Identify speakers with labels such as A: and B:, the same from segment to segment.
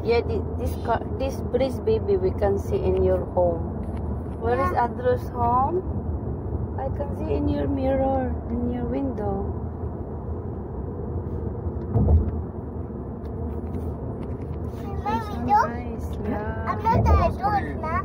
A: Yeah, this bridge, baby, we can see in your home. Where is Andrew's home? I can see in your mirror, in your window. Nice, yeah.
B: I'm not the adult, na?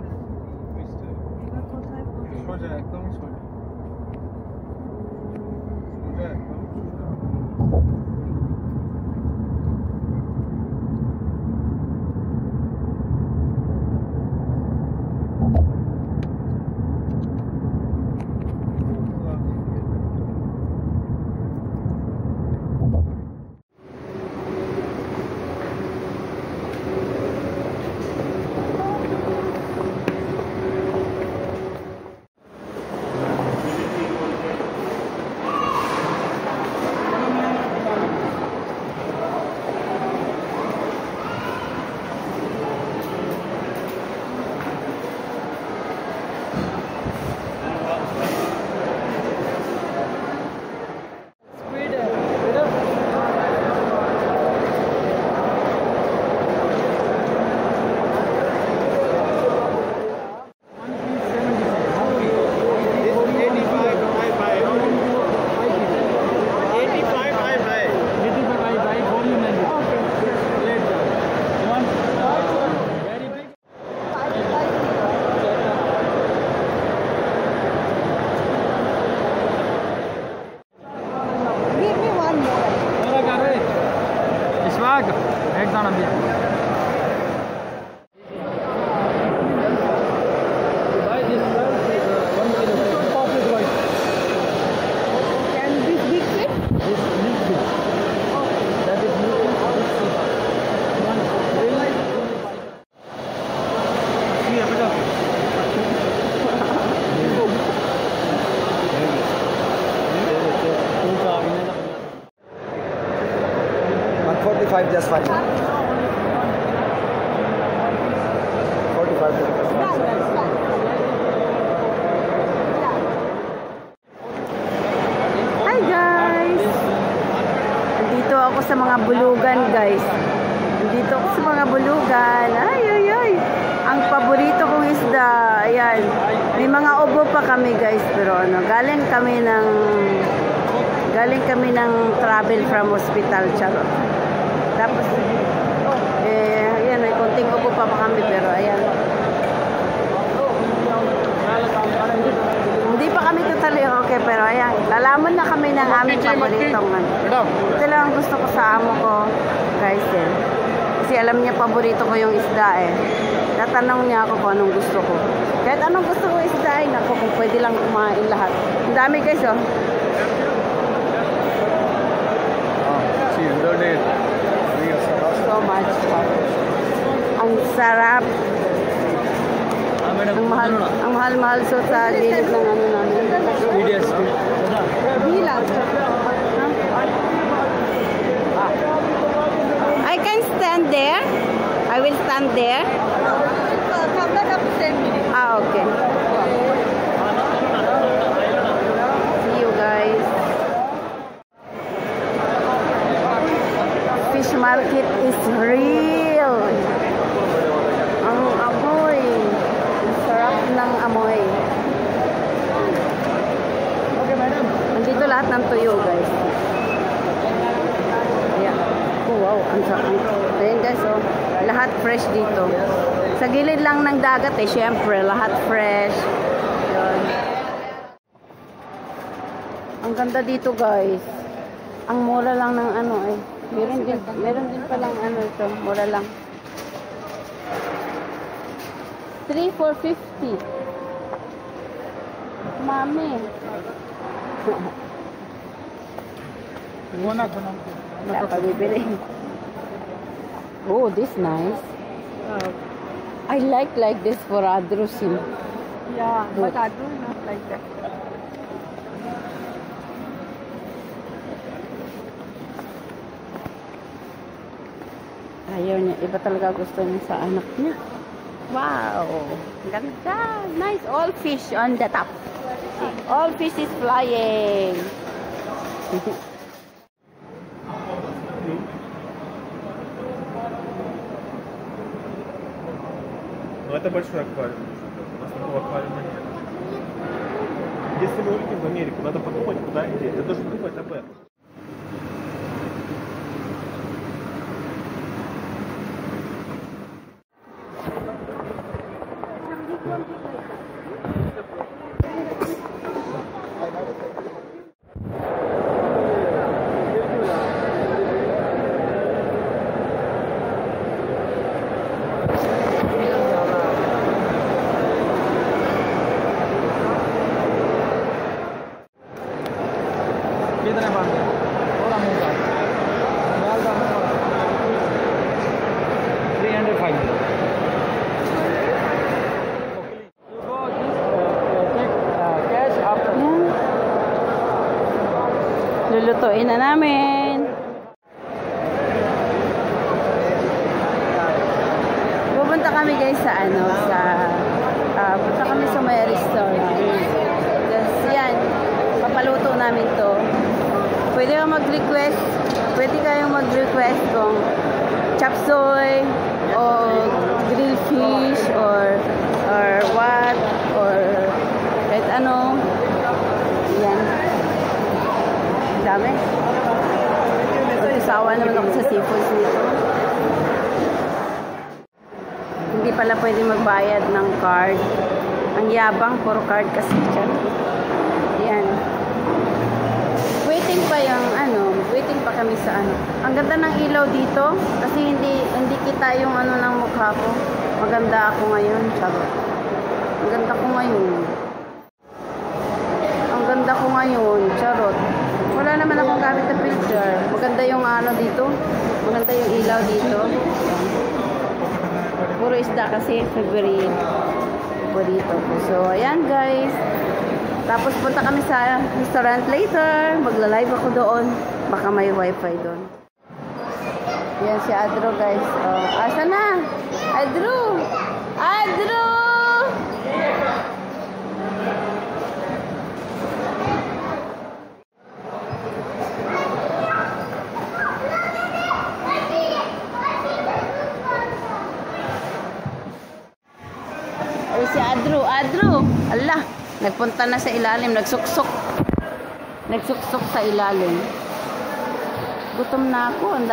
C: Just fine. 45.
A: Hi guys! Nandito ako sa mga bulugan, guys. Nandito ako sa mga bulugan. Ay, ay, ay. Ang paborito kong isda. Ayan. May mga ubo pa kami, guys. Pero ano, galing kami ng travel from hospital. Charot. Tapos, ayan, may konting upo pa kami, pero ayan. Hindi pa kami totally okay, pero ayan, lalaman na kami ng aming paboritong. Ito lang ang gusto ko sa amo ko, guys, eh. Kasi alam niya paborito ko yung isda, eh. Tatanong niya ako kung anong gusto ko. Kahit anong gusto ko isda, eh, naku, kung pwede lang kumain lahat. Ang dami, guys, oh. So much. Ang sarap. Ang mahal so sa gilid ng ano namin. Bilang. I can stand there. I will stand there. Ah, okay. See you guys. Fish market is real. Ang amoy. Ang sarap ng amoy. Okay, madam. Nandito lahat ng tuyo, guys. Yeah. Oh, wow. Ang sarap. Ayan, guys, oh. Lahat fresh dito. Sa gilid lang ng dagat, eh. Siyempre, lahat fresh. Yun. Ang ganda dito, guys. Ang mura lang ng ano, eh. Meron din palang ano ito, mura lang. 3 for 50. Mami. Wala pa bibili. Oh, this nice. I like this for Adrusim.
B: Yeah, but Adru not like that.
A: Ayaw niya. Iba talaga gusto niya sa anak niya. Wow! Ganda! Nice! All fish on the top. All fish is flying.
C: Это большой аквариум. У нас такого аквариума нет. Если мы улетим в Америку, надо подумать, куда идти. Ты должен думать об этом.
D: कितने बांधे और अमूल 305 cash after
A: Lulutuin na namin. Pupunta kami guys sa punta kami sa may restaurant. Kasi yan, papaluto namin to. Pwede kayong mag-request kung chop suey o grilled fish or what or kahit ano. Yan. Dami. Sawa naman ako sa seafoods nito. Hindi pala pwede magbayad ng card. Ang yabang, puro card kasi dyan. Yan. Waiting pa kami sa Ang ganda ng ilaw dito kasi hindi kita yung ng mukha ko. Maganda ako ngayon, charot. Ang ganda ko ngayon, charot. Wala naman akong gamit na picture. Maganda yung dito. Maganda yung ilaw dito. Puro isda kasi February dito. So, ayan guys. Tapos punta kami sa restaurant later. Magla-live ako doon. Baka may wifi doon. Yan si Adro guys. Asa na? Adro! Adro! Ay si Adro. Adro! Allah! Nagpunta na sa ilalim, nagsuksok sa ilalim. Gutom na ako, ang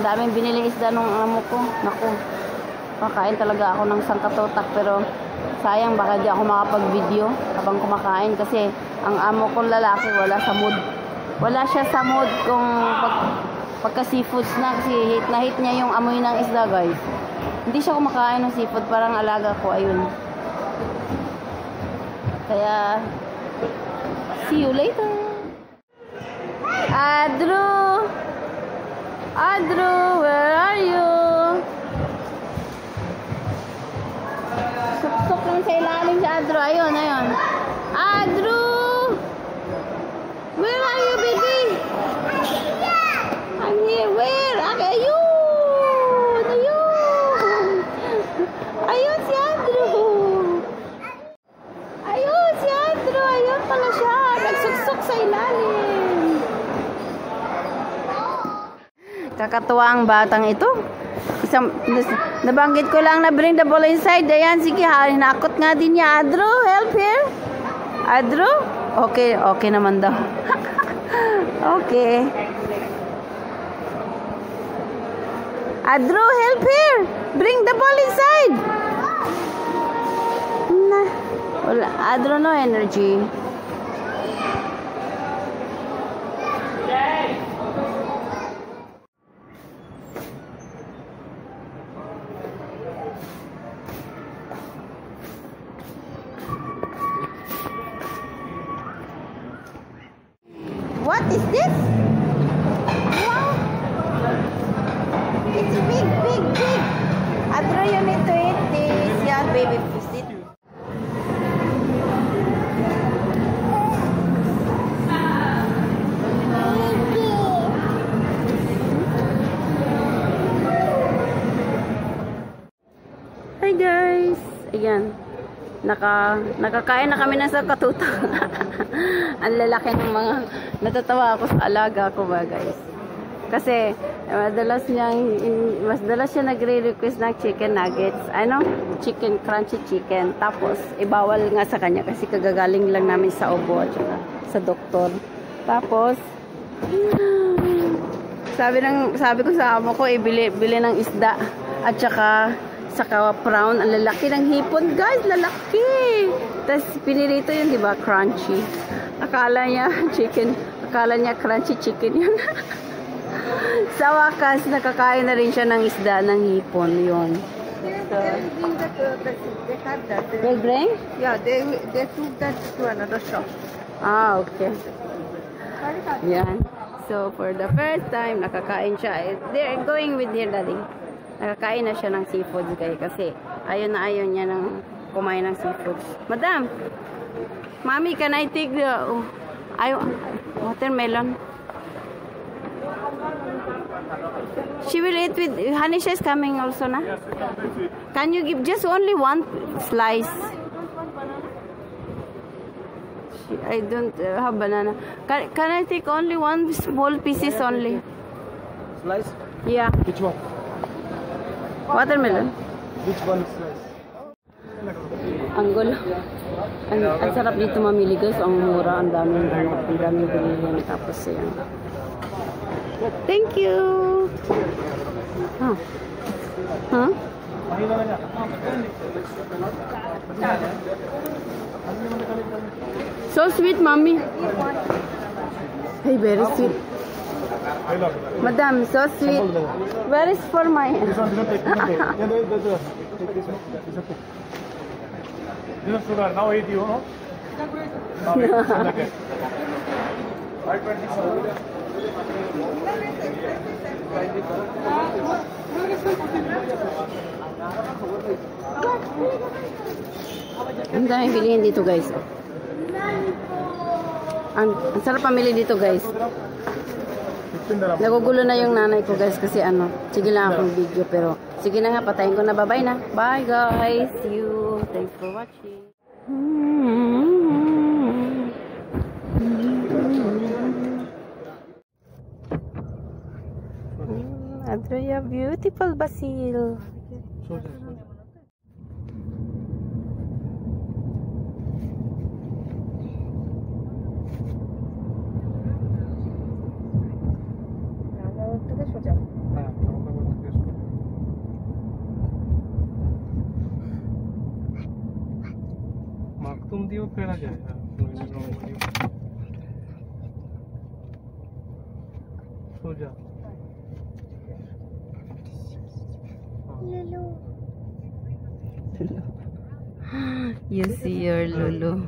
A: daming biniling isda nung amo ko. Naku, makain talaga ako ng sangkatotak pero sayang baka di ako makapag-video habang kumakain kasi ang amo ko lalaki wala sa mood. Wala siya sa mood kung pagka seafoods na kasi hit na hit niya yung amoy ng isda guys. Hindi siya kumakain ng seafood, parang alaga ko, ayun. Kaya, see you later. Adro! Adro, where are you? Suksok lang sa ilalim si Adro. Ayun. Adro! Where are you, baby? I'm here. Where? Ayun! Ayun si Adro! Ayun pala siya. Nagsuksok sa ilalim. Kakatuwa ang batang ito. Nabanggit ko lang na bring the ball inside. Ayan, sige ha. Hinakot nga din niya. Adro, help here. Adro? Okay naman daw. Okay. Adro, help here. Bring the ball inside. Wala. Adro, no energy. What is this? Wow! It's big. Adro, you need to eat this. Yeah, baby, please eat. Hi guys! Ayan. Nakakain na kami ng sangkatutak. Ang lalaki ng mga natatawa ako sa alaga ko ba guys. Kasi mas dalas siya nagre-request ng chicken nuggets. Ano? Chicken, crunchy chicken. Tapos, ibawal nga sa kanya kasi kagagaling lang namin sa obo at saka sa doktor. Tapos, sabi ko sa amo ko, bili ng isda at saka prawn. Ang lalaki ng hipon, guys, lalaki. Tapos, pinirito yun, di ba? Crunchy. Akala niya crunchy chicken yun. Sa wakas, nakakain na rin siya ng isda ng hipon yun. They'll bring?
B: Yeah, they took that to another shop.
A: Ah, okay. Yan. So, for the first time, nakakain siya. They're going with their daddy. Nakakain na siya ng seafoods, guys. Kasi, ayaw niya ng kumain ng seafoods. Madam, Mommy, can I take the watermelon? She will eat with... Hanisha is coming also, na? Can you give just only one slice? I don't have banana. Can I take only one small pieces only?
C: Slice?
A: Yeah.
C: Which one?
A: Watermelon.
C: Which one is slice?
A: Ang gulo. Ang sarap dito mamili, guys. Ang mura, ang daming bilihin. Tapos yan. Thank you. Huh? So sweet, mommy. Hey, very sweet. Madam, so sweet. Where is for my...
C: This one, take. Yeah, take this one. This one sugar. Now 80, you know? Now 80 again. 520.
A: Ang daming bilihin dito, guys. Ang sarap pamili dito, guys. Nagugulo na yung nanay ko, guys, kasi sige lang akong video, pero sige na nga, patayin ko na. Bye-bye na. Bye, guys. See you. Thanks for watching. Andrea, beautiful basil.
C: तुम दियो पेड़ा जाएगा सो जा
A: You see your Lulu.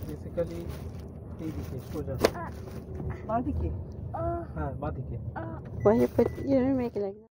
C: Basically so जा
B: बादी के
C: हाँ बात ही
A: Why you make it like that?